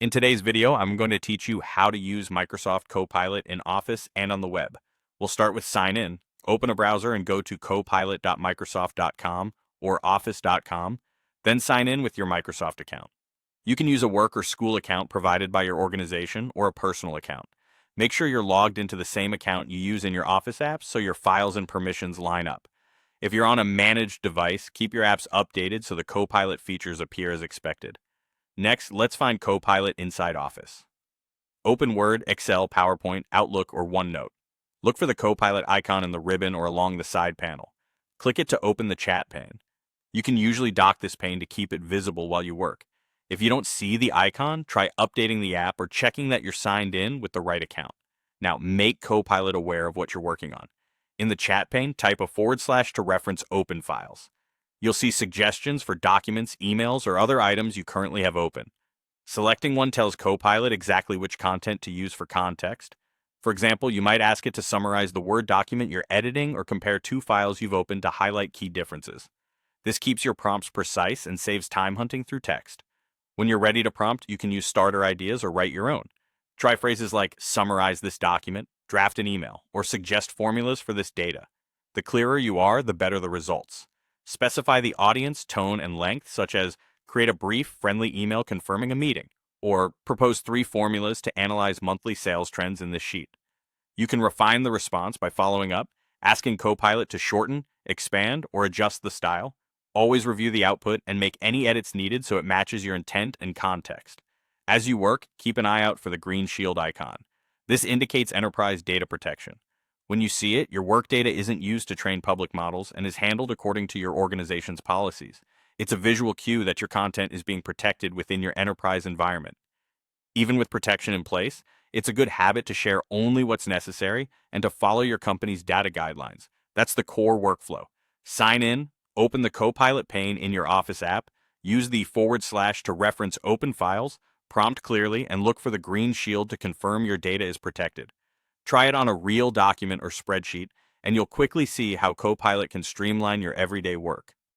In today's video, I'm going to teach you how to use Microsoft Copilot in Office and on the web. We'll start with sign in. Open a browser and go to copilot.microsoft.com or office.com, then sign in with your Microsoft account. You can use a work or school account provided by your organization or a personal account. Make sure you're logged into the same account you use in your Office apps so your files and permissions line up. If you're on a managed device, keep your apps updated so the Copilot features appear as expected. Next, let's find Copilot inside Office. Open Word, Excel, PowerPoint, Outlook, or OneNote. Look for the Copilot icon in the ribbon or along the side panel. Click it to open the chat pane. You can usually dock this pane to keep it visible while you work. If you don't see the icon, try updating the app or checking that you're signed in with the right account. Now, make Copilot aware of what you're working on. In the chat pane, type a / to reference open files. You'll see suggestions for documents, emails, or other items you currently have open. Selecting one tells Copilot exactly which content to use for context. For example, you might ask it to summarize the Word document you're editing or compare two files you've opened to highlight key differences. This keeps your prompts precise and saves time hunting through text. When you're ready to prompt, you can use starter ideas or write your own. Try phrases like summarize this document, draft an email, or suggest formulas for this data. The clearer you are, the better the results. Specify the audience, tone, and length, such as create a brief, friendly email confirming a meeting, or propose 3 formulas to analyze monthly sales trends in this sheet. You can refine the response by following up, asking Copilot to shorten, expand, or adjust the style. Always review the output and make any edits needed so it matches your intent and context. As you work, keep an eye out for the green shield icon. This indicates enterprise data protection. When you see it, your work data isn't used to train public models and is handled according to your organization's policies. It's a visual cue that your content is being protected within your enterprise environment. Even with protection in place, it's a good habit to share only what's necessary and to follow your company's data guidelines. That's the core workflow. Sign in, open the Copilot pane in your Office app, use the / to reference open files, prompt clearly, and look for the green shield to confirm your data is protected. Try it on a real document or spreadsheet, and you'll quickly see how Copilot can streamline your everyday work.